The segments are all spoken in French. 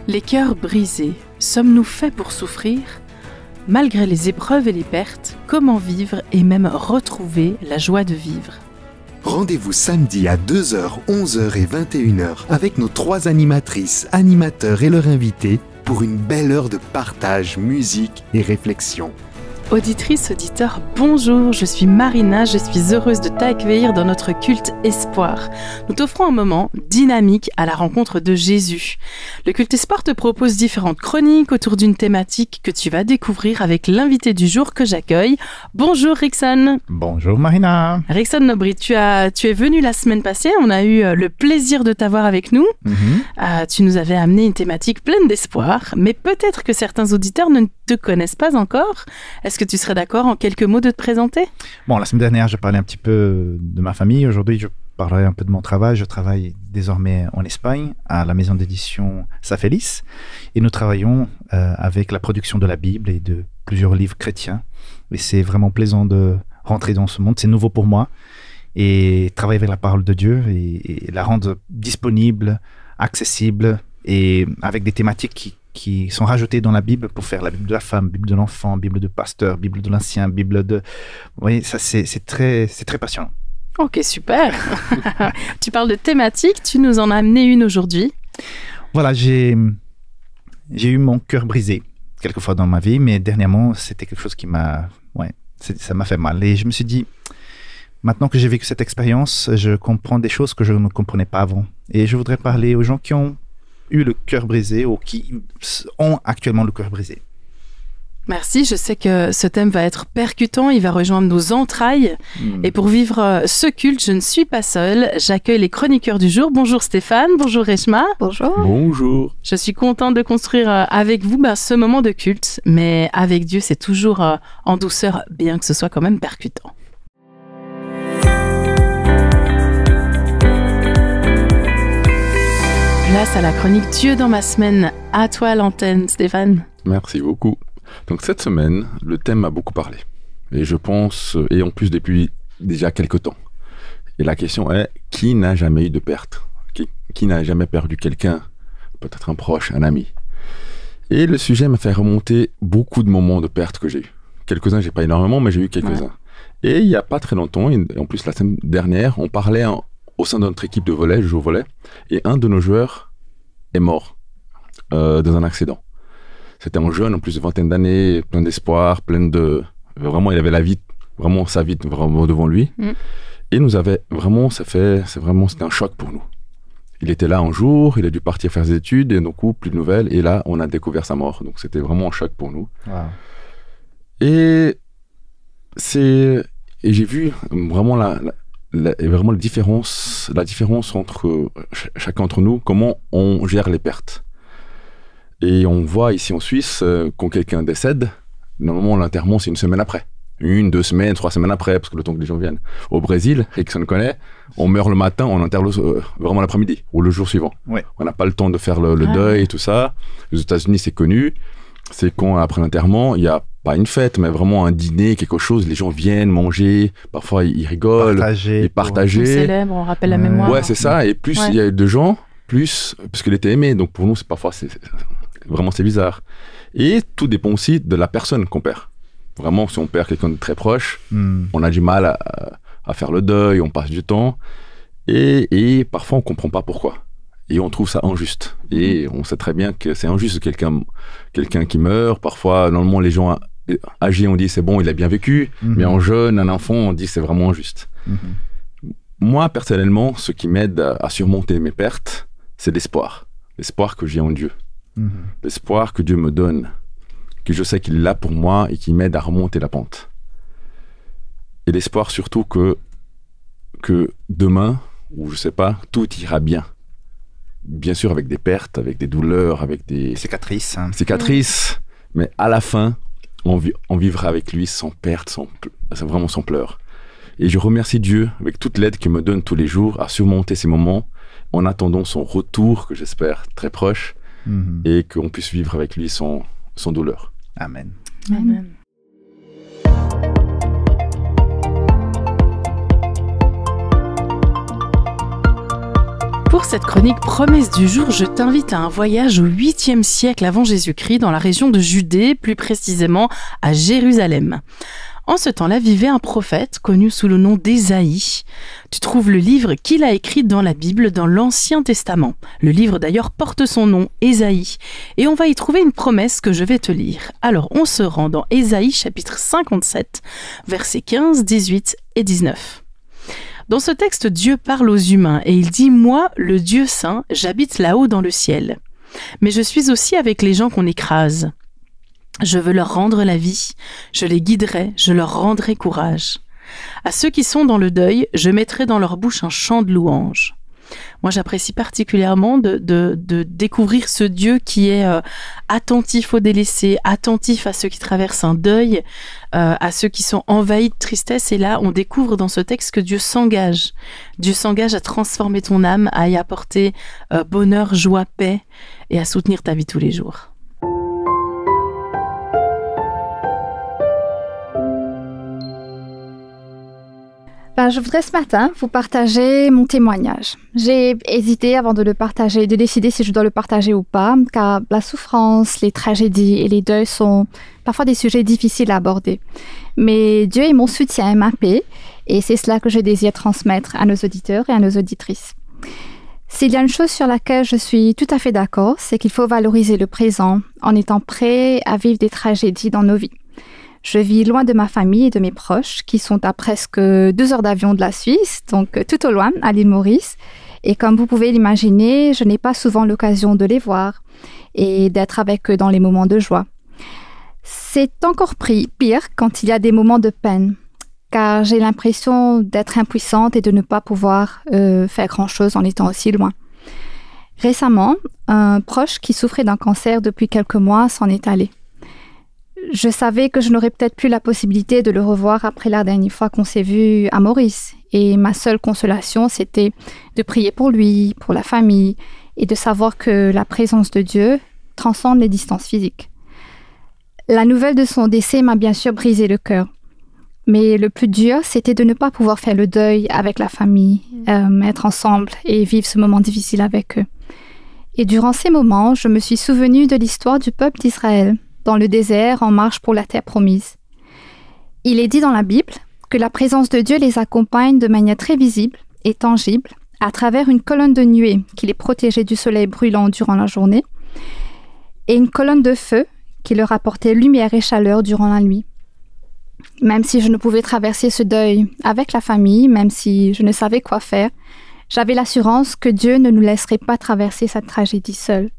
Les cœurs brisés, sommes-nous faits pour souffrir ? Malgré les épreuves et les pertes, comment vivre et même retrouver la joie de vivre ? Rendez-vous samedi à 2h, 11h et 21h avec nos 3 animatrices, animateurs et leurs invités pour une belle heure de partage, musique et réflexion. Auditrice, auditeur, bonjour, je suis Marina, je suis heureuse de t'accueillir dans notre culte Espoir. Nous t'offrons un moment dynamique à la rencontre de Jésus. Le culte Espoir te propose différentes chroniques autour d'une thématique que tu vas découvrir avec l'invité du jour que j'accueille. Bonjour Rickson. Bonjour Marina. Rickson Nobry, tu es venu la semaine passée, on a eu le plaisir de t'avoir avec nous. Tu nous avais amené une thématique pleine d'espoir, mais peut-être que certains auditeurs ne te connaissent pas encore. Est-ce que tu serais d'accord en quelques mots de te présenter ? Bon, la semaine dernière, je parlais un petit peu de ma famille. Aujourd'hui, je parlerai un peu de mon travail. Je travaille désormais en Espagne, à la maison d'édition Sa Feliz. Et nous travaillons avec la production de la Bible et de plusieurs livres chrétiens. Et c'est vraiment plaisant de rentrer dans ce monde. C'est nouveau pour moi. Et travailler avec la parole de Dieu et la rendre disponible, accessible et avec des thématiques qui sont rajoutées dans la Bible pour faire la Bible de la femme, Bible de l'enfant, Bible de pasteur, Bible de l'ancien, Bible de... Vous voyez, ça c'est très passionnant. Ok, super. Tu parles de thématiques, tu nous en as amené une aujourd'hui. Voilà, j'ai eu mon cœur brisé quelquefois dans ma vie, mais dernièrement, c'était quelque chose qui m'a... ça m'a fait mal. Et je me suis dit, maintenant que j'ai vécu cette expérience, je comprends des choses que je ne comprenais pas avant. Et je voudrais parler aux gens qui ont eu le cœur brisé ou qui ont actuellement le cœur brisé. Merci, je sais que ce thème va être percutant, il va rejoindre nos entrailles. Et pour vivre ce culte, je ne suis pas seule. J'accueille les chroniqueurs du jour. Bonjour Stéphane, bonjour Reshma. Bonjour. Bonjour. Je suis contente de construire avec vous ce moment de culte, mais avec Dieu, c'est toujours en douceur, bien que ce soit quand même percutant. Place à la chronique Dieu dans ma semaine. À toi l'antenne, Stéphane. Merci beaucoup. Donc cette semaine, le thème m'a beaucoup parlé. Et je pense, et en plus depuis déjà quelques temps. Et la question est, qui n'a jamais eu de perte ? Qui n'a jamais perdu quelqu'un ? Peut-être un proche, un ami. Et le sujet m'a fait remonter beaucoup de moments de perte que j'ai eu. Quelques-uns, j'ai pas énormément, mais j'ai eu quelques-uns. Ouais. Et il y a pas très longtemps, et en plus la semaine dernière, on parlait au sein de notre équipe de volley, je joue au volley, et un de nos joueurs est mort dans un accident. C'était un jeune, en plus de vingtaine d'années, plein d'espoir, vraiment, il avait la vie, vraiment sa vie vraiment devant lui. Et nous avait vraiment, c'était un choc pour nous. Il était là un jour, il a dû partir faire ses études, et donc plus de nouvelles, et là, on a découvert sa mort. Donc c'était vraiment un choc pour nous. Wow. Et j'ai vu vraiment vraiment la différence entre chacun d'entre nous, comment on gère les pertes. Et on voit ici en Suisse, quand quelqu'un décède, normalement l'enterrement c'est une semaine après. 1, 2 semaines, 3 semaines après, parce que le temps que les gens viennent. Au Brésil, Rickson connaît, on meurt le matin, on enterre vraiment l'après-midi, ou le jour suivant. Ouais. On n'a pas le temps de faire le deuil et tout ça. Les États-Unis, c'est connu. C'est quand, après l'enterrement, il n'y a pas une fête, mais vraiment un dîner, quelque chose. Les gens viennent manger, parfois ils rigolent, ils partagent. On célèbre, on rappelle la mémoire. Ouais, c'est ça. Et plus il y a de gens, plus, parce qu'il était aimé. Donc pour nous, c'est bizarre. Et tout dépend aussi de la personne qu'on perd. Vraiment, si on perd quelqu'un de très proche, on a du mal à faire le deuil, on passe du temps. Et parfois, on ne comprend pas pourquoi. Et on trouve ça injuste. Et on sait très bien que c'est injuste, quelqu'un qui meurt. Parfois, normalement, les gens âgés, on dit c'est bon, il a bien vécu. Mais en jeune, un enfant, on dit c'est vraiment injuste. Moi, personnellement, ce qui m'aide à surmonter mes pertes, c'est l'espoir. L'espoir que j'ai en Dieu. L'espoir que Dieu me donne, que je sais qu'il est là pour moi et qui m'aide à remonter la pente. Et l'espoir surtout que demain, ou je sais pas, tout ira bien. Bien sûr avec des pertes, avec des douleurs, avec des cicatrices, mais à la fin, on vivra avec lui sans perte, vraiment sans pleurs. Et je remercie Dieu avec toute l'aide qu'il me donne tous les jours à surmonter ces moments en attendant son retour, que j'espère très proche, et qu'on puisse vivre avec lui sans douleur. Amen. Amen. Pour cette chronique promesse du jour, je t'invite à un voyage au 8e siècle avant Jésus-Christ dans la région de Judée, plus précisément à Jérusalem. En ce temps-là vivait un prophète connu sous le nom d'Ésaïe. Tu trouves le livre qu'il a écrit dans la Bible, dans l'Ancien Testament. Le livre d'ailleurs porte son nom, Ésaïe. Et on va y trouver une promesse que je vais te lire. Alors on se rend dans Ésaïe chapitre 57, versets 15, 18 et 19. Dans ce texte, Dieu parle aux humains et il dit « Moi, le Dieu saint, j'habite là-haut dans le ciel. Mais je suis aussi avec les gens qu'on écrase. Je veux leur rendre la vie, je les guiderai, je leur rendrai courage. À ceux qui sont dans le deuil, je mettrai dans leur bouche un chant de louange. » Moi, j'apprécie particulièrement de découvrir ce Dieu qui est attentif aux délaissés, attentif à ceux qui traversent un deuil, à ceux qui sont envahis de tristesse. Et là, on découvre dans ce texte que Dieu s'engage. Dieu s'engage à transformer ton âme, à y apporter bonheur, joie, paix et à soutenir ta vie tous les jours. Je voudrais ce matin vous partager mon témoignage. J'ai hésité avant de le partager, de décider si je dois le partager ou pas, car la souffrance, les tragédies et les deuils sont parfois des sujets difficiles à aborder. Mais Dieu est mon soutien et ma paix, et c'est cela que je désire transmettre à nos auditeurs et à nos auditrices. S'il y a une chose sur laquelle je suis tout à fait d'accord, c'est qu'il faut valoriser le présent en étant prêt à vivre des tragédies dans nos vies. Je vis loin de ma famille et de mes proches, qui sont à presque 2 heures d'avion de la Suisse, donc tout au loin, à l'île Maurice. Et comme vous pouvez l'imaginer, je n'ai pas souvent l'occasion de les voir et d'être avec eux dans les moments de joie. C'est encore pire quand il y a des moments de peine, car j'ai l'impression d'être impuissante et de ne pas pouvoir faire grand-chose en étant aussi loin. Récemment, un proche qui souffrait d'un cancer depuis quelques mois s'en est allé. Je savais que je n'aurais peut-être plus la possibilité de le revoir après la dernière fois qu'on s'est vu à Maurice. Et ma seule consolation, c'était de prier pour lui, pour la famille, et de savoir que la présence de Dieu transcende les distances physiques. La nouvelle de son décès m'a bien sûr brisé le cœur. Mais le plus dur, c'était de ne pas pouvoir faire le deuil avec la famille, être ensemble et vivre ce moment difficile avec eux. Et durant ces moments, je me suis souvenue de l'histoire du peuple d'Israël, dans le désert, en marche pour la terre promise. Il est dit dans la Bible que la présence de Dieu les accompagne de manière très visible et tangible à travers une colonne de nuée qui les protégeait du soleil brûlant durant la journée et une colonne de feu qui leur apportait lumière et chaleur durant la nuit. Même si je ne pouvais traverser ce deuil avec la famille, même si je ne savais quoi faire, j'avais l'assurance que Dieu ne nous laisserait pas traverser cette tragédie seule.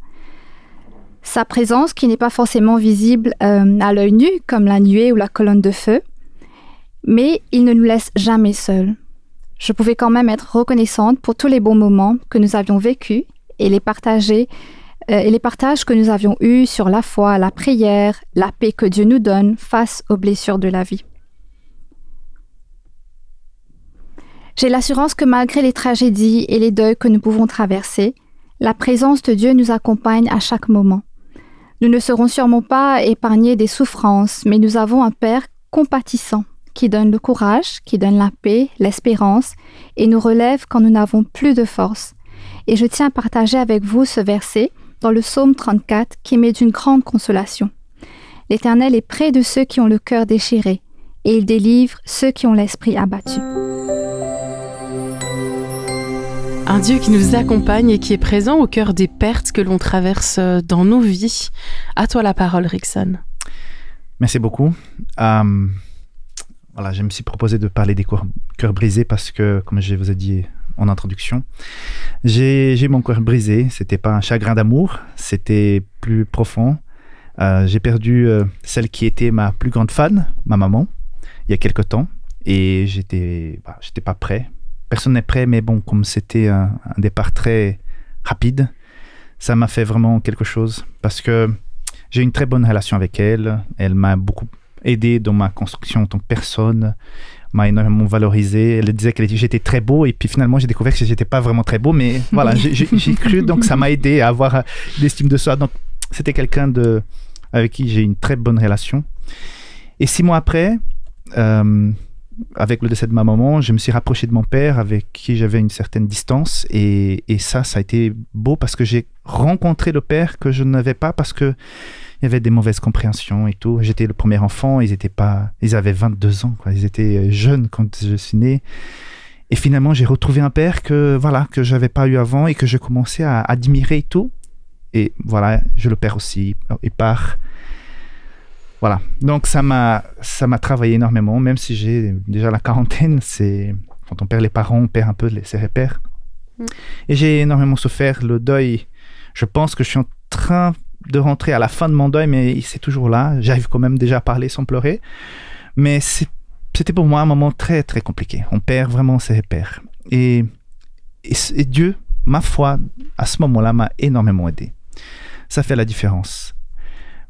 Sa présence, qui n'est pas forcément visible à l'œil nu, comme la nuée ou la colonne de feu, mais il ne nous laisse jamais seuls. Je pouvais quand même être reconnaissante pour tous les bons moments que nous avions vécus et les partages que nous avions eus sur la foi, la prière, la paix que Dieu nous donne face aux blessures de la vie. J'ai l'assurance que malgré les tragédies et les deuils que nous pouvons traverser, la présence de Dieu nous accompagne à chaque moment. Nous ne serons sûrement pas épargnés des souffrances, mais nous avons un Père compatissant qui donne le courage, qui donne la paix, l'espérance et nous relève quand nous n'avons plus de force. Et je tiens à partager avec vous ce verset dans le psaume 34 qui m'est d'une grande consolation. L'Éternel est près de ceux qui ont le cœur déchiré et il délivre ceux qui ont l'esprit abattu. Un Dieu qui nous accompagne et qui est présent au cœur des pertes que l'on traverse dans nos vies. À toi la parole, Rickson. Merci beaucoup. Voilà, je me suis proposé de parler des cœurs brisés parce que, comme je vous ai dit en introduction, j'ai mon cœur brisé. C'était pas un chagrin d'amour, c'était plus profond. J'ai perdu celle qui était ma plus grande fan, ma maman, il y a quelque temps, et j'étais pas prêt. Personne n'est prêt, mais bon, comme c'était un départ très rapide, ça m'a fait vraiment quelque chose parce que j'ai une très bonne relation avec elle. Elle m'a beaucoup aidé dans ma construction en tant que personne, m'a énormément valorisé. Elle disait que j'étais très beau et puis finalement j'ai découvert que j'étais pas vraiment très beau, mais voilà, j'ai cru, donc ça m'a aidé à avoir l'estime de soi. Donc c'était quelqu'un avec qui j'ai une très bonne relation. Et 6 mois après, avec le décès de ma maman, je me suis rapproché de mon père avec qui j'avais une certaine distance. Et ça a été beau parce que j'ai rencontré le père que je n'avais pas parce que il y avait des mauvaises compréhensions et tout. J'étais le premier enfant, ils avaient 22 ans, quoi. Ils étaient jeunes quand je suis né. Et finalement, j'ai retrouvé un père que j'avais pas eu avant et que je commençais à admirer et tout. Et voilà, je le perds aussi. Il part. Voilà. Donc, ça m'a travaillé énormément, même si j'ai déjà la quarantaine. C'est quand on perd les parents, on perd un peu ses repères. Et j'ai énormément souffert. Le deuil, je pense que je suis en train de rentrer à la fin de mon deuil, mais c'est toujours là. J'arrive quand même déjà à parler sans pleurer. Mais c'était pour moi un moment très, très compliqué. On perd vraiment ses repères. Et Dieu, ma foi, à ce moment-là, m'a énormément aidé. Ça fait la différence.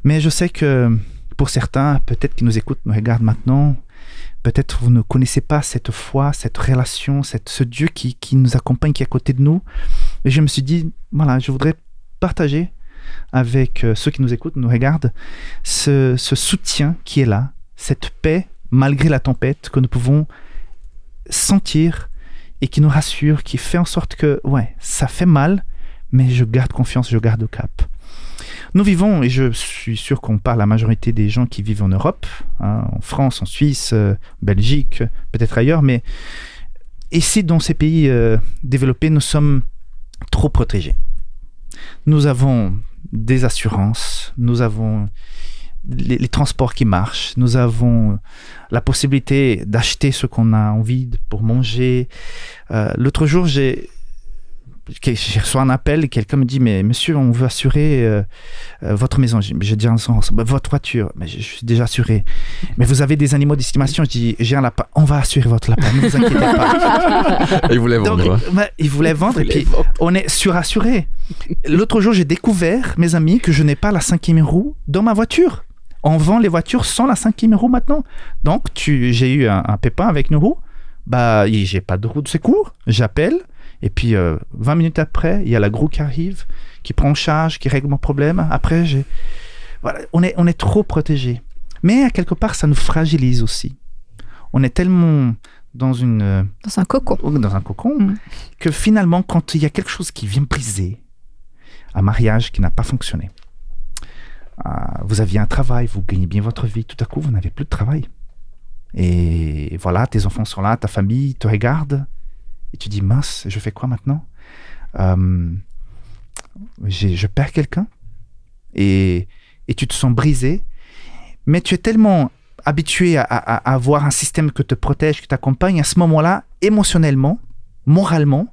Mais je sais que pour certains, peut-être qui nous écoutent, nous regardent maintenant, peut-être vous ne connaissez pas cette foi, cette relation, ce Dieu qui nous accompagne, qui est à côté de nous. Et je me suis dit, voilà, je voudrais partager avec ceux qui nous écoutent, nous regardent, ce soutien qui est là, cette paix malgré la tempête que nous pouvons sentir et qui nous rassure, qui fait en sorte que, ouais, ça fait mal, mais je garde confiance, je garde le cap. Nous vivons, et je suis sûr qu'on parle la majorité des gens qui vivent en Europe, hein, en France, en Suisse, Belgique, peut-être ailleurs, mais ici, dans ces pays développés, nous sommes trop protégés. Nous avons des assurances, nous avons les transports qui marchent, nous avons la possibilité d'acheter ce qu'on a envie pour manger. L'autre jour, j'ai reçu un appel et quelqu'un me dit « Mais monsieur, on veut assurer votre maison. » J'ai dit « Votre voiture. » Mais je suis déjà assuré. « Mais vous avez des animaux d'estimation. » Je dis « J'ai un lapin. On va assurer votre lapin. Ne vous inquiétez pas. » Il voulait vendre. Donc, il voulait vendre et puis on est surassuré. L'autre jour, j'ai découvert, mes amis, que je n'ai pas la 5e roue dans ma voiture. On vend les voitures sans la 5e roue maintenant. Donc, j'ai eu un pépin avec une roue. J'ai pas de roue de secours. J'appelle. Et puis, 20 minutes après, il y a la roue qui arrive, qui prend en charge, qui règle mon problème. Après, voilà, on est trop protégés. Mais à quelque part, ça nous fragilise aussi. On est tellement dans un cocon que finalement, quand il y a quelque chose qui vient briser, un mariage qui n'a pas fonctionné, vous aviez un travail, vous gagnez bien votre vie, tout à coup, vous n'avez plus de travail. Et voilà, tes enfants sont là, ta famille te regarde. Et tu dis, mince, je fais quoi maintenant? Je perds quelqu'un et tu te sens brisé, mais tu es tellement habitué à avoir un système que te protège, qui t'accompagne. À ce moment-là, émotionnellement, moralement,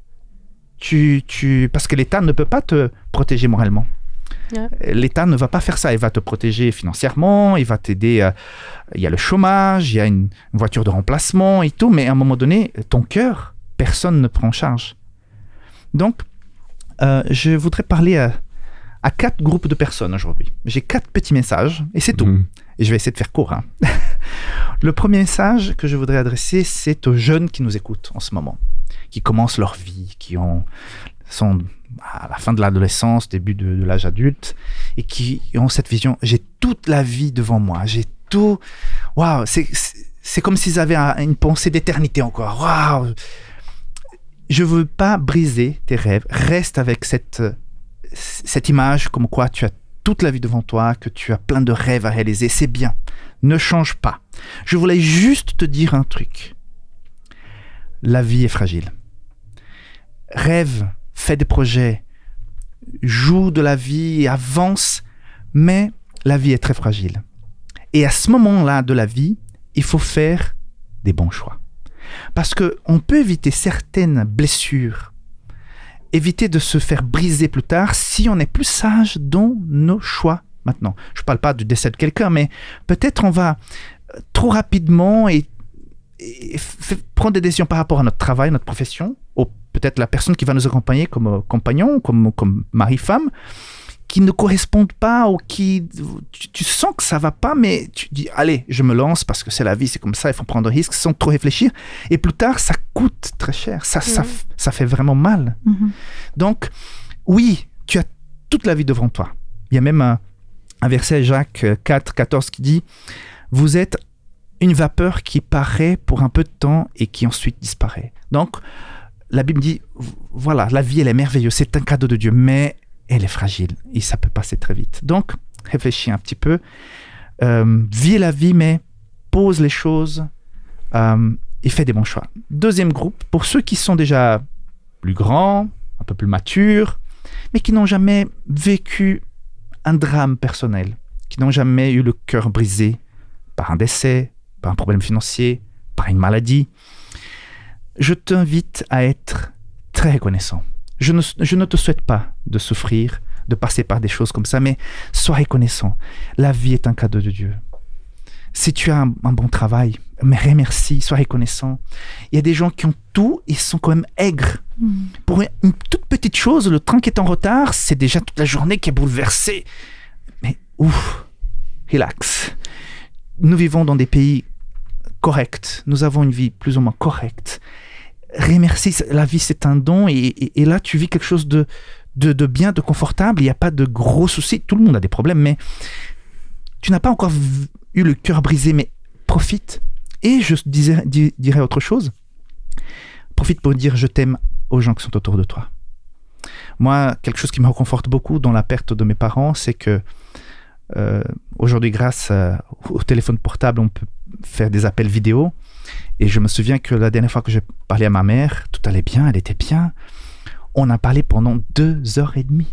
parce que l'État ne peut pas te protéger moralement. Yeah. L'État ne va pas faire ça. Il va te protéger financièrement, il va t'aider. Il y a le chômage, il y a une voiture de remplacement et tout, mais à un moment donné, ton cœur, personne ne prend en charge. Donc, je voudrais parler à 4 groupes de personnes aujourd'hui. J'ai 4 petits messages et c'est tout. Et je vais essayer de faire court. Hein. Le premier message que je voudrais adresser, c'est aux jeunes qui nous écoutent en ce moment, qui commencent leur vie, qui sont à la fin de l'adolescence, début de l'âge adulte, et qui ont cette vision, j'ai toute la vie devant moi, j'ai tout... Waouh, c'est comme s'ils avaient une pensée d'éternité encore. Waouh. Je ne veux pas briser tes rêves. Reste avec cette image comme quoi tu as toute la vie devant toi, que tu as plein de rêves à réaliser. C'est bien. Ne change pas. Je voulais juste te dire un truc. La vie est fragile. Rêve, fais des projets, joue de la vie, avance, mais la vie est très fragile. Et à ce moment-là de la vie, il faut faire des bons choix. Parce qu'on peut éviter certaines blessures, éviter de se faire briser plus tard si on est plus sage dans nos choix maintenant. Je ne parle pas du décès de quelqu'un, mais peut-être on va trop rapidement et prendre des décisions par rapport à notre travail, notre profession, ou peut-être la personne qui va nous accompagner comme compagnon, comme mari-femme, qui ne correspondent pas ou qui... Tu sens que ça ne va pas, mais tu dis, allez, je me lance parce que c'est la vie, c'est comme ça, il faut prendre un risque sans trop réfléchir. Et plus tard, ça coûte très cher. Ça fait vraiment mal. Donc, oui, tu as toute la vie devant toi. Il y a même un verset, Jacques 4, 14, qui dit, vous êtes une vapeur qui paraît pour un peu de temps et qui ensuite disparaît. Donc, la Bible dit, voilà, la vie, elle est merveilleuse, c'est un cadeau de Dieu, mais elle est fragile et ça peut passer très vite. Donc, réfléchis un petit peu, vis la vie, mais pose les choses et fais des bons choix. Deuxième groupe, pour ceux qui sont déjà plus grands, un peu plus matures, mais qui n'ont jamais vécu un drame personnel, qui n'ont jamais eu le cœur brisé par un décès, par un problème financier, par une maladie. Je t'invite à être très reconnaissant. Je ne te souhaite pas de souffrir, de passer par des choses comme ça, mais sois reconnaissant. La vie est un cadeau de Dieu. Si tu as un bon travail, mais remercie, sois reconnaissant. Il y a des gens qui ont tout et sont quand même aigres. Pour une toute petite chose, le train qui est en retard, c'est déjà toute la journée qui est bouleversée. Mais ouf, relax. Nous vivons dans des pays corrects. Nous avons une vie plus ou moins correcte. Remercie, la vie c'est un don et là tu vis quelque chose de bien, de confortable. Il n'y a pas de gros soucis. Tout le monde a des problèmes, mais tu n'as pas encore eu le cœur brisé, mais profite. Et je dirais autre chose. Profite pour dire je t'aime aux gens qui sont autour de toi. Moi, quelque chose qui me réconforte beaucoup dans la perte de mes parents, c'est que aujourd'hui, grâce au téléphone portable, on peut faire des appels vidéo. Et je me souviens que la dernière fois que j'ai parlé à ma mère, tout allait bien, elle était bien. On a parlé pendant 2h30.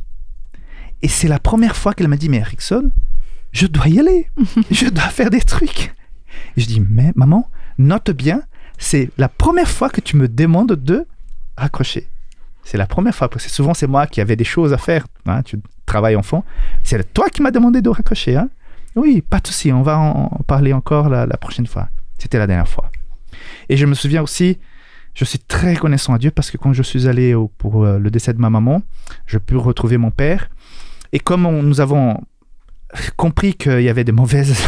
Et c'est la première fois qu'elle m'a dit, mais Erickson, je dois y aller. Je dois faire des trucs. Et je dis, mais maman, note bien, c'est la première fois que tu me demandes de raccrocher. C'est la première fois, parce que souvent c'est moi qui avais des choses à faire. Hein, tu travailles enfant. C'est toi qui m'as demandé de raccrocher. Hein? Oui, pas de souci, on va en parler encore la prochaine fois. C'était la dernière fois. Et je me souviens aussi, je suis très reconnaissant à Dieu parce que quand je suis allé pour le décès de ma maman, je pus retrouver mon père. Et comme nous avons compris qu'il y avait des mauvaises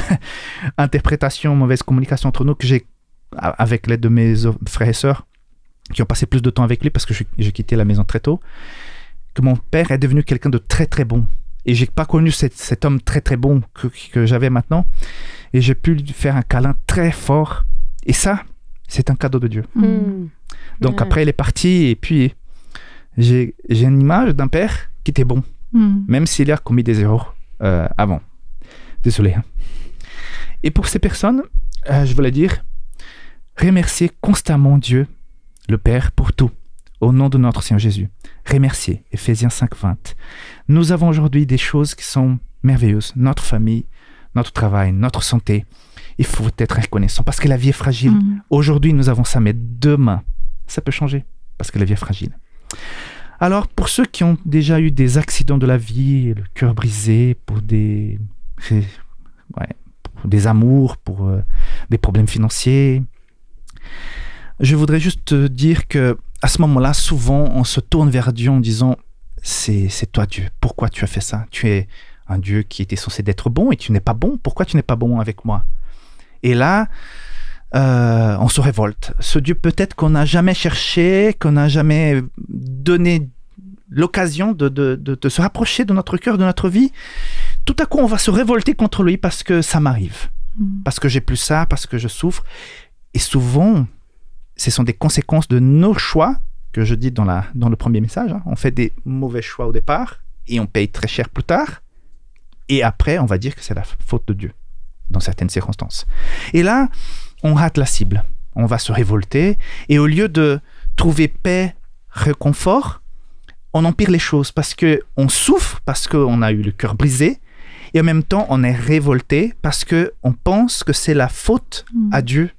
interprétations, mauvaises communications entre nous, que j'ai, avec l'aide de mes frères et sœurs, qui ont passé plus de temps avec lui parce que j'ai quitté la maison très tôt, que mon père est devenu quelqu'un de très très bon. Et j'ai pas connu cet homme très très bon que j'avais maintenant. Et j'ai pu lui faire un câlin très fort. Et ça, c'est un cadeau de Dieu. Donc après, il est parti et puis j'ai une image d'un père qui était bon, même s'il a commis des erreurs avant. Désolé. Hein. Et pour ces personnes, je voulais dire, remercier constamment Dieu, le Père, pour tout, au nom de notre Seigneur Jésus. Remercier, Éphésiens 5:20. Nous avons aujourd'hui des choses qui sont merveilleuses. Notre famille, notre travail, notre santé. Il faut être reconnaissant parce que la vie est fragile. Aujourd'hui, nous avons ça, mais demain, ça peut changer parce que la vie est fragile. Alors, pour ceux qui ont déjà eu des accidents de la vie, le cœur brisé, pour des amours, pour des problèmes financiers, je voudrais juste te dire que à ce moment-là, souvent, on se tourne vers Dieu en disant « C'est toi Dieu, pourquoi tu as fait ça? Tu es un Dieu qui était censé d'être bon et tu n'es pas bon, pourquoi tu n'es pas bon avec moi ?» Et là, on se révolte. Ce Dieu peut-être qu'on n'a jamais cherché, qu'on n'a jamais donné l'occasion de se rapprocher de notre cœur, de notre vie. Tout à coup, on va se révolter contre lui parce que ça m'arrive, parce que j'ai plus ça, parce que je souffre. Et souvent, ce sont des conséquences de nos choix, que je dis dans le premier message. Hein. On fait des mauvais choix au départ et on paye très cher plus tard. Et après, on va dire que c'est la faute de Dieu dans certaines circonstances. Et là, on rate la cible. On va se révolter et au lieu de trouver paix, réconfort, on empire les choses parce qu'on souffre, parce qu'on a eu le cœur brisé et en même temps, on est révolté parce qu'on pense que c'est la faute à Dieu.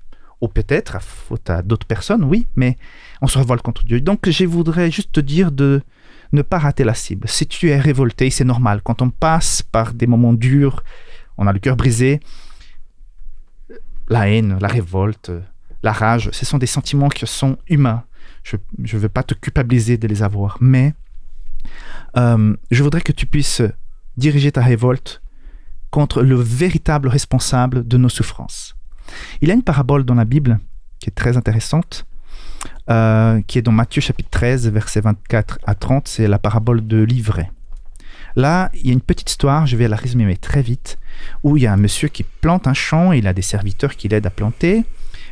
Ou peut-être la faute à d'autres personnes, oui, mais on se révolte contre Dieu. Donc, je voudrais juste te dire de ne pas rater la cible. Si tu es révolté, c'est normal. Quand on passe par des moments durs, on a le cœur brisé, la haine, la révolte, la rage, ce sont des sentiments qui sont humains. Je ne veux pas te culpabiliser de les avoir, mais je voudrais que tu puisses diriger ta révolte contre le véritable responsable de nos souffrances. Il y a une parabole dans la Bible qui est très intéressante, qui est dans Matthieu chapitre 13, versets 24 à 30. C'est la parabole de l'ivraie. Là, il y a une petite histoire, je vais la résumer très vite, où il y a un monsieur qui plante un champ, il a des serviteurs qui l'aident à planter,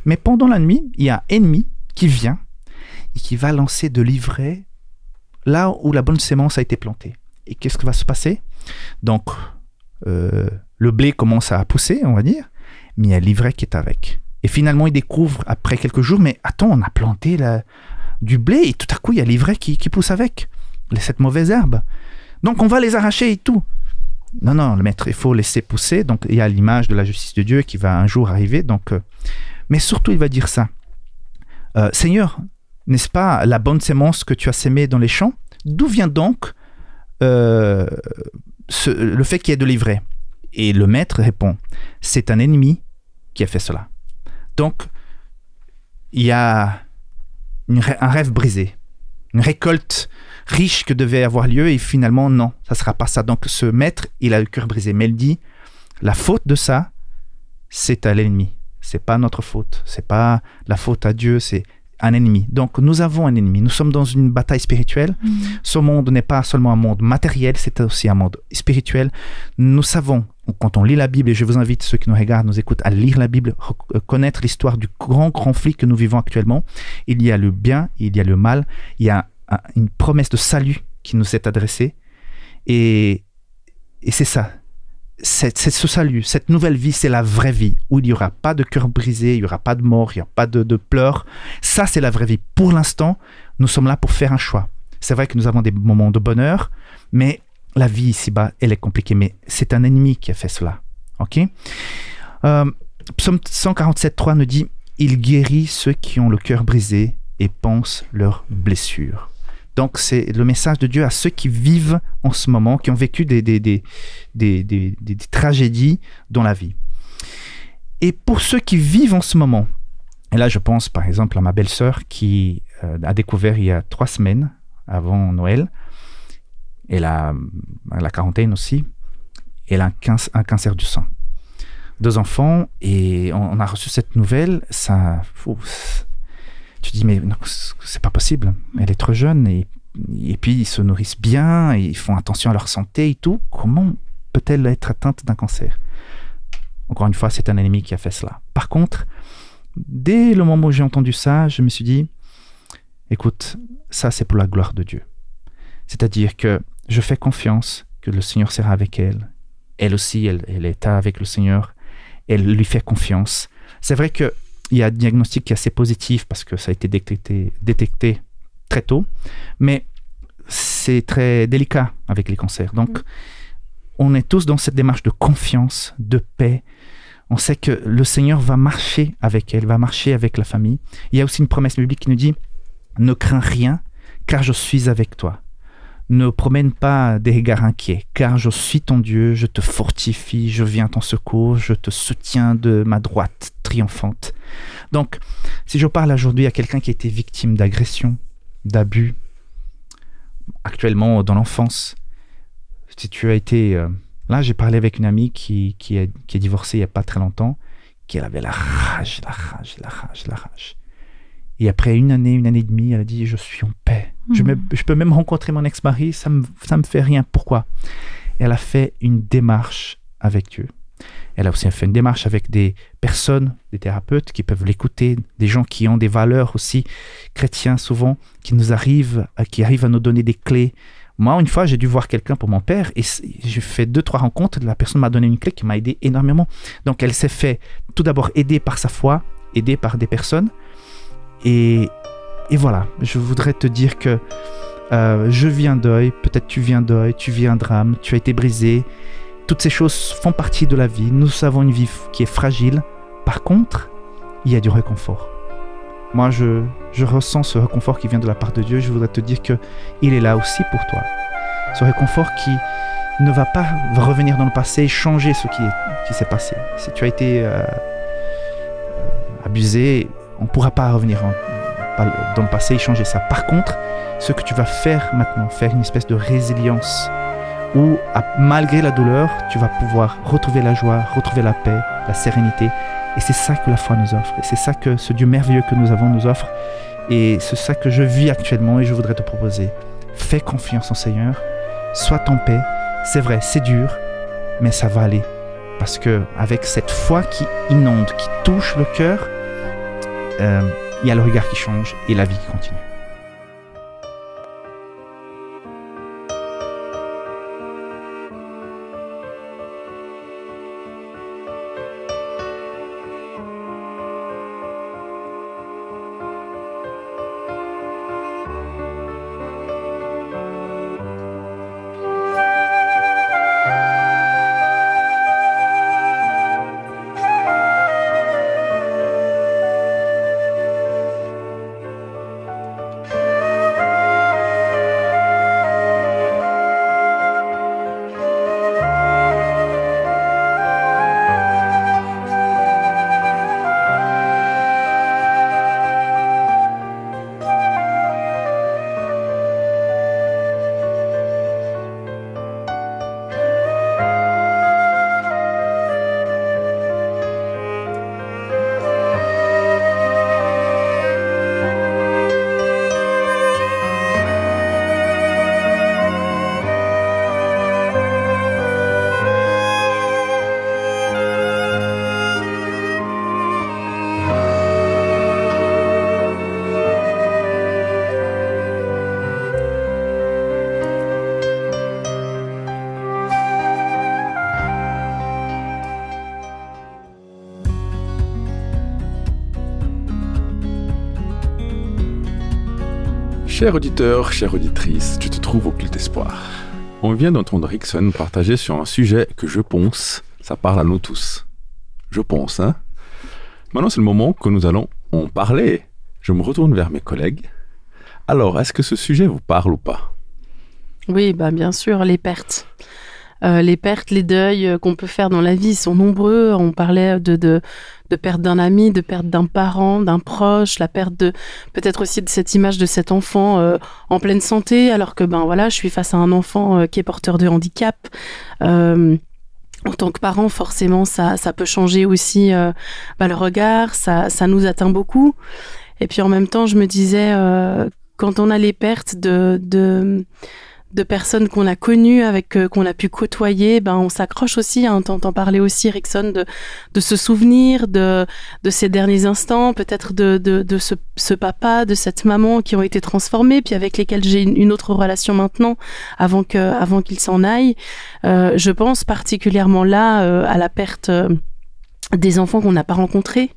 mais pendant la nuit, il y a un ennemi qui vient et qui va lancer de l'ivraie là où la bonne sémence a été plantée. Et qu'est-ce qui va se passer? Donc, le blé commence à pousser, on va dire, mais il y a l'ivraie qui est avec. Et finalement, il découvre après quelques jours, mais attends, on a planté du blé et tout à coup, il y a l'ivraie qui pousse avec, cette mauvaise herbe. Donc, on va les arracher et tout. Non, le maître, il faut laisser pousser. Donc, il y a l'image de la justice de Dieu qui va un jour arriver. Donc, mais surtout, il va dire ça. Seigneur, n'est-ce pas la bonne sémence que tu as sémée dans les champs? D'où vient donc le fait qu'il y ait de l'ivraie? Et le maître répond, c'est un ennemi qui a fait cela. Donc, il y a un rêve brisé, une récolte riche que devait avoir lieu et finalement, non, ça ne sera pas ça. Donc, ce maître, il a le cœur brisé. Mais il dit, la faute de ça, c'est à l'ennemi. Ce n'est pas notre faute. Ce n'est pas la faute à Dieu, c'est un ennemi. Donc, nous avons un ennemi. Nous sommes dans une bataille spirituelle. Ce monde n'est pas seulement un monde matériel, c'est aussi un monde spirituel. Nous savons, quand on lit la Bible, et je vous invite, ceux qui nous regardent, nous écoutent, à lire la Bible, connaître l'histoire du grand conflit que nous vivons actuellement. Il y a le bien, il y a le mal, il y a une promesse de salut qui nous est adressée. Et c'est ça. C'est ce salut, cette nouvelle vie, c'est la vraie vie, où il n'y aura pas de cœur brisé, il n'y aura pas de mort, il n'y aura pas de pleurs. Ça, c'est la vraie vie. Pour l'instant, nous sommes là pour faire un choix. C'est vrai que nous avons des moments de bonheur, mais la vie ici-bas, elle est compliquée. Mais c'est un ennemi qui a fait cela. Ok? Psaume 147.3 nous dit « Il guérit ceux qui ont le cœur brisé et pensent leurs blessures ». Donc, c'est le message de Dieu à ceux qui vivent en ce moment, qui ont vécu des tragédies dans la vie. Et pour ceux qui vivent en ce moment, et là, je pense par exemple à ma belle-sœur qui a découvert il y a 3 semaines, avant Noël, elle a la quarantaine aussi, elle a un cancer du sein. 2 enfants, et on a reçu cette nouvelle, tu te dis, mais non, c'est pas possible. Elle est trop jeune et puis ils se nourrissent bien, et ils font attention à leur santé et tout. Comment peut-elle être atteinte d'un cancer? Encore une fois, c'est un ennemi qui a fait cela. Par contre, dès le moment où j'ai entendu ça, je me suis dit, écoute, ça c'est pour la gloire de Dieu. C'est-à-dire que je fais confiance que le Seigneur sera avec elle. Elle aussi, elle est avec le Seigneur. Elle lui fait confiance. C'est vrai que il y a un diagnostic qui est assez positif parce que ça a été détecté très tôt, mais c'est très délicat avec les cancers. Donc, on est tous dans cette démarche de confiance, de paix. On sait que le Seigneur va marcher avec elle, va marcher avec la famille. Il y a aussi une promesse biblique qui nous dit « Ne crains rien, car je suis avec toi. Ne promène pas des regards inquiets, car je suis ton Dieu, je te fortifie, je viens à ton secours, je te soutiens de ma droite triomphante. » Donc, si je parle aujourd'hui à quelqu'un qui a été victime d'agression, d'abus, actuellement dans l'enfance, si tu as été... Là, j'ai parlé avec une amie qui est divorcée il n'y a pas très longtemps, qui elle avait la rage. Et après une année et demie, elle a dit « Je suis en paix. Je peux même rencontrer mon ex-mari, ça me fait rien. » Pourquoi? Elle a fait une démarche avec Dieu. Elle a aussi fait une démarche avec des personnes, des thérapeutes qui peuvent l'écouter, des gens qui ont des valeurs aussi chrétiens souvent, qui arrivent à nous donner des clés. Moi, une fois, j'ai dû voir quelqu'un pour mon père et j'ai fait 2-3 rencontres. La personne m'a donné une clé qui m'a aidé énormément. Donc, elle s'est fait tout d'abord aider par sa foi, aider par des personnes. Et voilà, je voudrais te dire que je vis un deuil, peut-être tu vis un deuil, tu vis un drame, tu as été brisé. Toutes ces choses font partie de la vie. Nous avons une vie qui est fragile. Par contre, il y a du réconfort. Moi, je ressens ce réconfort qui vient de la part de Dieu. Je voudrais te dire qu'il est là aussi pour toi. Ce réconfort qui ne va pas revenir dans le passé et changer ce qui s'est passé. Si tu as été abusé, on ne pourra pas revenir dans le passé et changer ça. Par contre, ce que tu vas faire maintenant, faire une espèce de résilience où, malgré la douleur, tu vas pouvoir retrouver la joie, retrouver la paix, la sérénité. Et c'est ça que la foi nous offre. Et c'est ça que ce Dieu merveilleux que nous avons nous offre. Et c'est ça que je vis actuellement et je voudrais te proposer. Fais confiance au Seigneur, sois en paix c'est vrai, c'est dur, mais ça va aller. Parce que avec cette foi qui inonde, qui touche le cœur, il y a le regard qui change et la vie qui continue. Chers auditeurs, chères auditrices, tu te trouves au Culte Espoir. On vient d'entendre Rickson partager sur un sujet que je pense, ça parle à nous tous. Je pense, hein. Maintenant, c'est le moment que nous allons en parler. Je me retourne vers mes collègues. Alors, est-ce que ce sujet vous parle ou pas? Oui, bah bien sûr, les pertes. Les pertes, les deuils qu'on peut faire dans la vie sont nombreux. On parlait de perte d'un ami, de perte d'un parent, d'un proche, la perte de peut-être aussi de cette image de cet enfant en pleine santé, alors que ben voilà, je suis face à un enfant qui est porteur de handicap. En tant que parent, forcément, ça peut changer aussi le regard, ça nous atteint beaucoup. Et puis en même temps, je me disais, quand on a les pertes de personnes qu'on a connues, qu'on a pu côtoyer, ben on s'accroche aussi, hein, t'en parlais aussi, Rickson, de se souvenir de ces derniers instants, peut-être de ce papa, de cette maman qui ont été transformés, puis avec lesquels j'ai une autre relation maintenant, avant qu'ils s'en aillent. Je pense particulièrement là à la perte des enfants qu'on n'a pas rencontrés,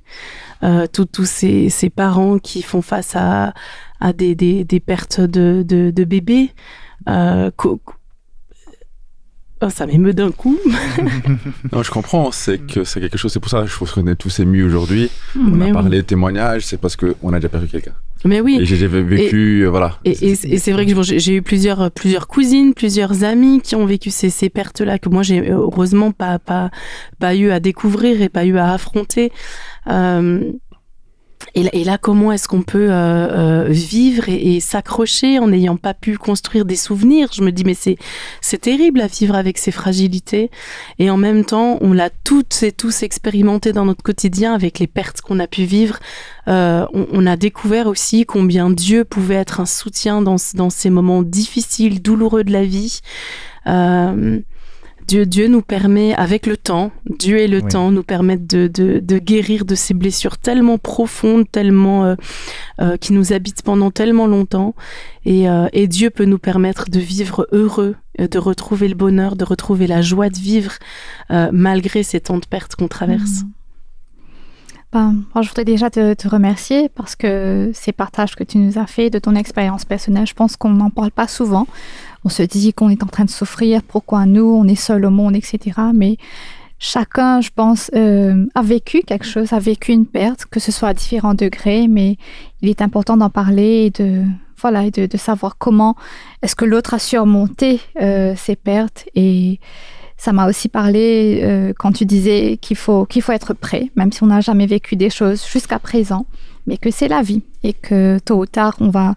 tous ces parents qui font face à des pertes de bébés. Ça m'émeut d'un coup. Non, je comprends, c'est que c'est quelque chose, c'est pour ça que je trouve qu'on est tous émus aujourd'hui. On a parlé de témoignages, c'est parce qu'on a déjà perdu quelqu'un. Mais oui. Et j'ai vécu, voilà. Et c'est vrai que j'ai eu plusieurs cousines, plusieurs amis qui ont vécu ces pertes-là que moi j'ai heureusement pas eu à découvrir et pas eu à affronter. Et là, comment est-ce qu'on peut vivre et s'accrocher en n'ayant pas pu construire des souvenirs? Je me dis, mais c'est terrible à vivre avec ces fragilités. Et en même temps, on l'a toutes et tous expérimenté dans notre quotidien avec les pertes qu'on a pu vivre. On a découvert aussi combien Dieu pouvait être un soutien dans ces moments difficiles, douloureux de la vie. Dieu nous permet, avec le temps, Dieu et le temps nous permettent de guérir de ces blessures tellement profondes, tellement qui nous habitent pendant tellement longtemps. Et Dieu peut nous permettre de vivre heureux, de retrouver le bonheur, de retrouver la joie de vivre malgré ces temps de pertes qu'on traverse. Moi, je voudrais déjà te remercier parce que ces partages que tu nous as fait de ton expérience personnelle, je pense qu'on n'en parle pas souvent. On se dit qu'on est en train de souffrir, pourquoi nous, on est seul au monde, etc. Mais chacun, je pense, a vécu quelque chose, a vécu une perte, que ce soit à différents degrés, mais il est important d'en parler et de savoir comment est-ce que l'autre a surmonté ces pertes. Et ça m'a aussi parlé quand tu disais qu'il faut être prêt, même si on n'a jamais vécu des choses jusqu'à présent, mais que c'est la vie et que tôt ou tard, on va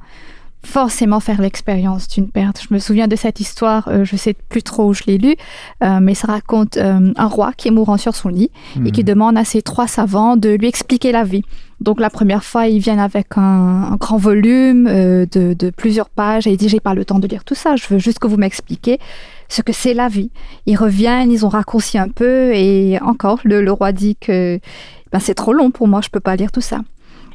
forcément faire l'expérience d'une perte. Je me souviens de cette histoire, je ne sais plus trop où je l'ai lu, mais ça raconte un roi qui est mourant sur son lit et qui demande à ses 3 savants de lui expliquer la vie. Donc la première fois, ils viennent avec un grand volume de plusieurs pages et il dit « J'ai pas le temps de lire tout ça, je veux juste que vous m'expliquiez ce que c'est la vie. Ils reviennent, ils ont raccourci un peu et encore, le roi dit que c'est trop long pour moi, je ne peux pas lire tout ça.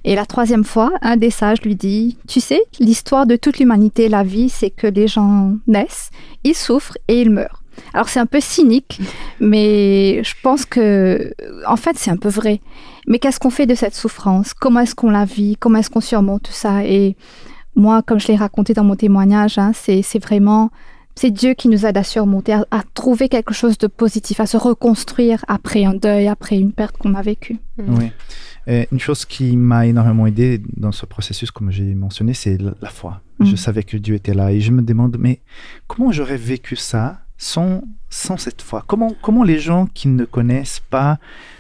Et la troisième fois, un des sages lui dit « Tu sais, l'histoire de toute l'humanité, la vie, c'est que les gens naissent, ils souffrent et ils meurent. » Alors c'est un peu cynique, mais je pense que, en fait, c'est un peu vrai. Mais qu'est-ce qu'on fait de cette souffrance? Comment est-ce qu'on la vit? Comment est-ce qu'on surmonte tout ça? Et moi, comme je l'ai raconté dans mon témoignage, c'est vraiment... C'est Dieu qui nous aide à surmonter, à trouver quelque chose de positif, à se reconstruire après un deuil, après une perte qu'on a vécue. Oui. Et une chose qui m'a énormément aidé dans ce processus, comme j'ai mentionné, c'est la foi. Je savais que Dieu était là et je me demande, mais comment j'aurais vécu ça sans cette foi? Comment les gens qui ne connaissent pas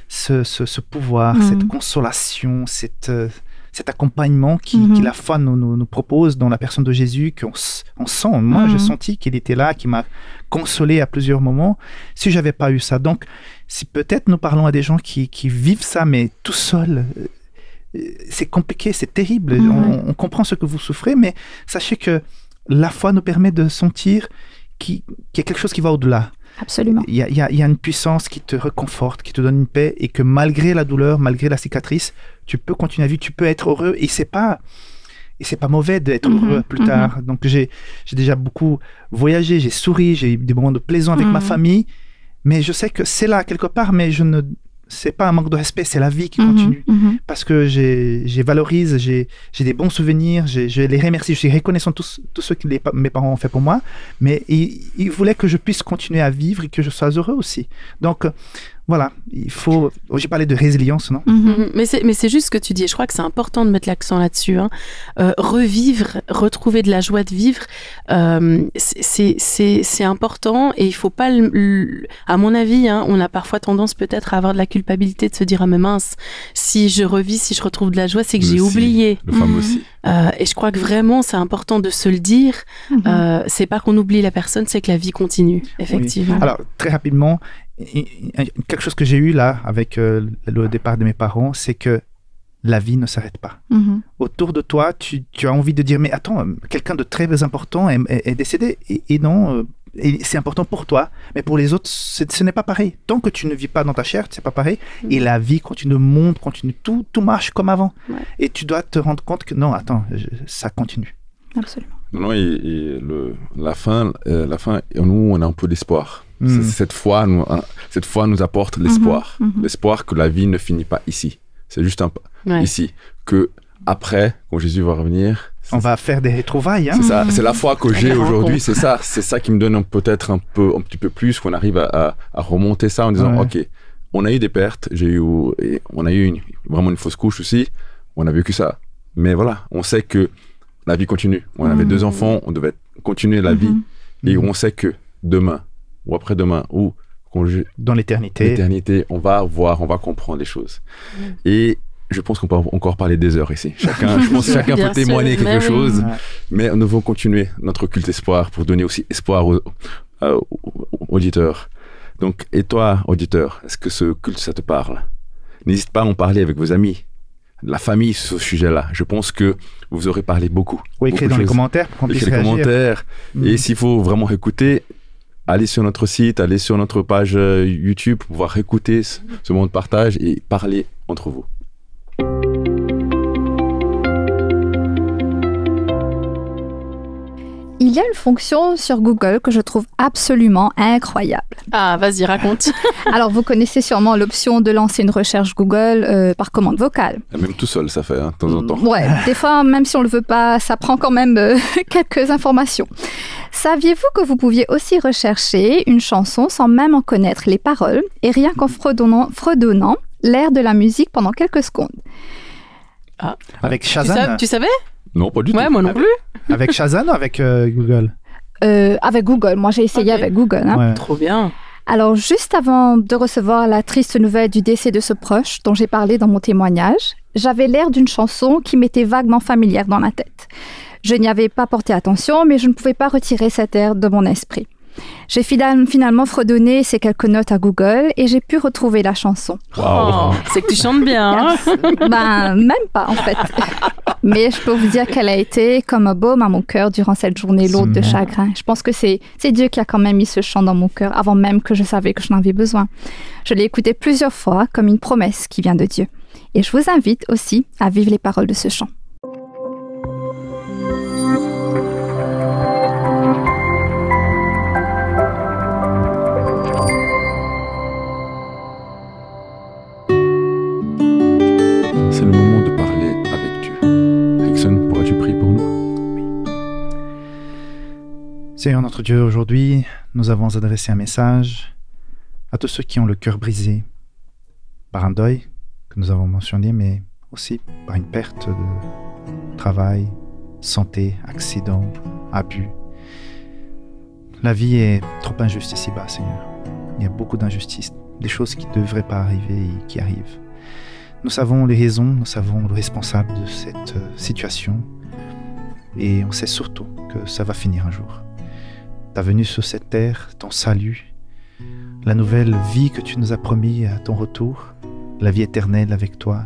ce pouvoir, cette consolation, cet accompagnement qui la foi nous propose dans la personne de Jésus, qu'on sent. Moi, j'ai senti qu'il était là, qu'il m'a consolé à plusieurs moments, si je n'avais pas eu ça. Donc, si peut-être nous parlons à des gens qui vivent ça, mais tout seuls, c'est compliqué, c'est terrible. On comprend ce que vous souffrez, mais sachez que la foi nous permet de sentir qu'il y a quelque chose qui va au-delà. Absolument. Il y a une puissance qui te réconforte, qui te donne une paix, et que malgré la douleur, malgré la cicatrice, tu peux continuer à vivre, tu peux être heureux, et c'est pas mauvais d'être heureux plus tard. Donc j'ai déjà beaucoup voyagé, j'ai souri, j'ai eu des moments de plaisir avec ma famille, mais je sais que c'est là quelque part, mais c'est pas un manque de respect, c'est la vie qui continue. Parce que j'ai valorise, j'ai des bons souvenirs, je les remercie, je suis reconnaissant tous ceux que mes parents ont fait pour moi, mais ils voulaient que je puisse continuer à vivre et que je sois heureux aussi. Donc, voilà, j'ai parlé de résilience, non? Mais c'est juste ce que tu dis, je crois que c'est important de mettre l'accent là-dessus. Revivre, retrouver de la joie de vivre, c'est important, et il faut pas, à mon avis, on a parfois tendance peut-être à avoir de la culpabilité de se dire « Ah mais mince, si je revis, si je retrouve de la joie, c'est que j'ai oublié. » Le fameux aussi. Et je crois que vraiment, c'est important de se le dire. C'est pas qu'on oublie la personne, c'est que la vie continue, effectivement. Oui. Alors, très rapidement, quelque chose que j'ai eu là avec le départ de mes parents, c'est que la vie ne s'arrête pas. Autour de toi, tu as envie de dire, mais attends, quelqu'un de très important est décédé, et non, et c'est important pour toi, mais pour les autres, ce n'est pas pareil. Tant que tu ne vis pas dans ta chair, c'est pas pareil, et la vie continue, le monde continue, tout marche comme avant. Et tu dois te rendre compte que non, attends, ça continue. Absolument. Non, la fin, nous, on a un peu d'espoir. Cette foi nous apporte l'espoir. L'espoir que la vie ne finit pas ici. C'est juste ici. Que après, quand Jésus va revenir... On va faire des retrouvailles. C'est ça. C'est la foi que j'ai aujourd'hui. C'est ça. C'est ça qui me donne peut-être un petit peu plus, qu'on arrive à remonter ça en disant, OK, on a eu des pertes. On a eu vraiment une fausse couche aussi. On a vécu ça. Mais voilà, on sait que la vie continue. On avait 2 enfants, on devait continuer la vie. Et on sait que demain, ou après-demain, ou dans l'éternité, on va voir, on va comprendre les choses. Et je pense qu'on peut encore parler des heures ici. Chacun peut témoigner quelque chose, mais nous devons continuer notre culte espoir pour donner aussi espoir aux auditeurs. Donc, et toi, auditeur, est-ce que ce culte, ça te parle? N'hésite pas à en parler avec vos amis, la famille sur ce sujet-là. Je pense que vous aurez parlé beaucoup. Ou écrire dans les commentaires pour qu'on puisse réagir. Et s'il faut vraiment écouter, allez sur notre site, allez sur notre page YouTube pour pouvoir écouter ce moment de partage et parler entre vous. Il y a une fonction sur Google que je trouve absolument incroyable. Ah, vas-y, raconte. Alors, vous connaissez sûrement l'option de lancer une recherche Google par commande vocale. Même tout seul, ça fait, de temps en temps. Ouais, des fois, même si on ne le veut pas, ça prend quand même quelques informations. Saviez-vous que vous pouviez aussi rechercher une chanson sans même en connaître les paroles et rien qu'en fredonnant l'air de la musique pendant quelques secondes? Ah. Avec Shazam. Tu savais? Non, pas du tout. Ouais, moi non plus. Avec Shazam ou avec Google? Avec Google. Moi, j'ai essayé avec Google. Ouais. Trop bien. Alors, juste avant de recevoir la triste nouvelle du décès de ce proche dont j'ai parlé dans mon témoignage, j'avais l'air d'une chanson qui m'était vaguement familière dans la tête. Je n'y avais pas porté attention, mais je ne pouvais pas retirer cet air de mon esprit. J'ai finalement fredonné ces quelques notes à Google et j'ai pu retrouver la chanson. Wow. C'est que tu chantes bien. Hein? Ben, même pas en fait. Mais je peux vous dire qu'elle a été comme un baume à mon cœur durant cette journée lourde de chagrin. Je pense que c'est Dieu qui a quand même mis ce chant dans mon cœur avant même que je savais que j'en avais besoin. Je l'ai écouté plusieurs fois comme une promesse qui vient de Dieu. Et je vous invite aussi à vivre les paroles de ce chant. C'est le moment de parler avec Dieu. Rickson, pourrais-tu prier pour nous? Oui. Seigneur notre Dieu, aujourd'hui, nous avons adressé un message à tous ceux qui ont le cœur brisé par un deuil que nous avons mentionné, mais aussi par une perte de travail, santé, accident, abus. La vie est trop injuste ici-bas, Seigneur. Il y a beaucoup d'injustices, des choses qui ne devraient pas arriver et qui arrivent. Nous savons les raisons, nous savons le responsable de cette situation et on sait surtout que ça va finir un jour. Ta venue sur cette terre, ton salut, la nouvelle vie que tu nous as promis à ton retour, la vie éternelle avec toi,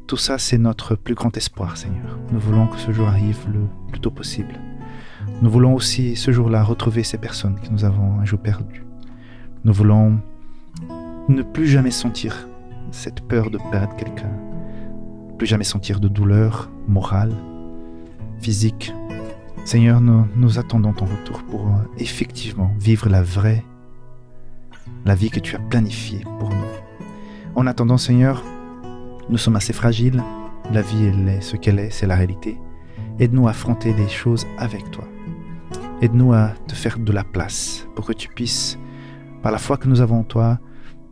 tout ça c'est notre plus grand espoir, Seigneur. Nous voulons que ce jour arrive le plus tôt possible. Nous voulons aussi ce jour-là retrouver ces personnes que nous avons un jour perdues. Nous voulons ne plus jamais sentir cette peur de perdre quelqu'un, plus jamais sentir de douleur morale, physique. Seigneur, nous attendons ton retour pour effectivement vivre la vie que tu as planifiée pour nous. En attendant, Seigneur, nous sommes assez fragiles, la vie elle est ce qu'elle est, c'est la réalité. Aide-nous à affronter les choses avec toi. Aide-nous à te faire de la place pour que tu puisses, par la foi que nous avons en toi,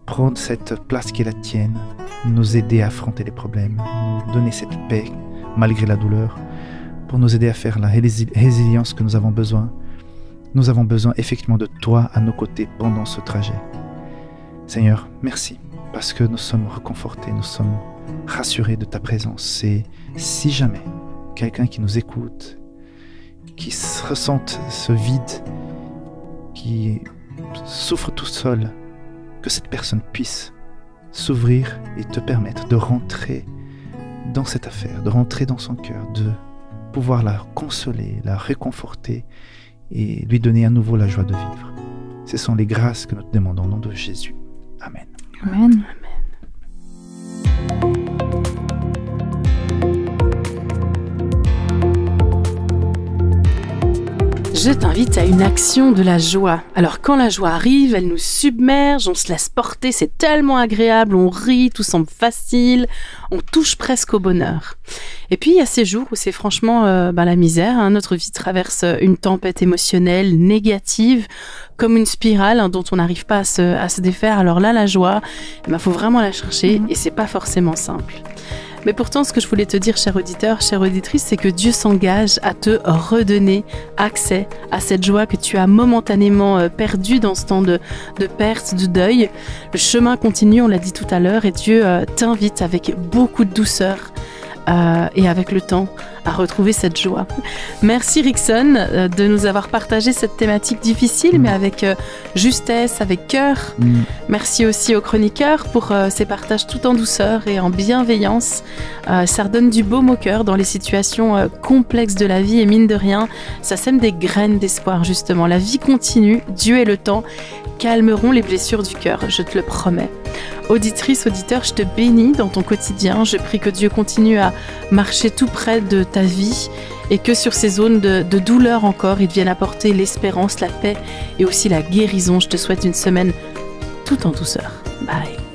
prendre cette place qui est la tienne, nous aider à affronter les problèmes, nous donner cette paix malgré la douleur, pour nous aider à faire la résilience que nous avons besoin. Nous avons besoin effectivement de toi à nos côtés pendant ce trajet. Seigneur, merci, parce que nous sommes réconfortés, nous sommes rassurés de ta présence. Et si jamais quelqu'un qui nous écoute, qui ressente ce vide, qui souffre tout seul, que cette personne puisse s'ouvrir et te permettre de rentrer dans cette affaire, de rentrer dans son cœur, de pouvoir la consoler, la réconforter et lui donner à nouveau la joie de vivre. Ce sont les grâces que nous te demandons au nom de Jésus. Amen. Amen. Je t'invite à une action de la joie. Alors quand la joie arrive, elle nous submerge, on se laisse porter, c'est tellement agréable, on rit, tout semble facile, on touche presque au bonheur. Et puis il y a ces jours où c'est franchement la misère, hein. Notre vie traverse une tempête émotionnelle négative, comme une spirale dont on n'arrive pas à se défaire. Alors là, la joie, faut vraiment la chercher et c'est pas forcément simple. Mais pourtant, ce que je voulais te dire, cher auditeur, chère auditrice, c'est que Dieu s'engage à te redonner accès à cette joie que tu as momentanément perdue dans ce temps de perte, de deuil. Le chemin continue, on l'a dit tout à l'heure, et Dieu t'invite avec beaucoup de douceur et avec le temps à retrouver cette joie. Merci Rickson de nous avoir partagé cette thématique difficile, mais avec justesse, avec cœur. Merci aussi aux chroniqueurs pour ces partages tout en douceur et en bienveillance. Ça redonne du baume au cœur dans les situations complexes de la vie et mine de rien, ça sème des graines d'espoir justement. La vie continue, Dieu et le temps calmeront les blessures du cœur, je te le promets. Auditrice, auditeur, je te bénis dans ton quotidien. Je prie que Dieu continue à marcher tout près de ta vie et que sur ces zones de douleur encore, il vienne apporter l'espérance, la paix et aussi la guérison. Je te souhaite une semaine tout en douceur. Bye.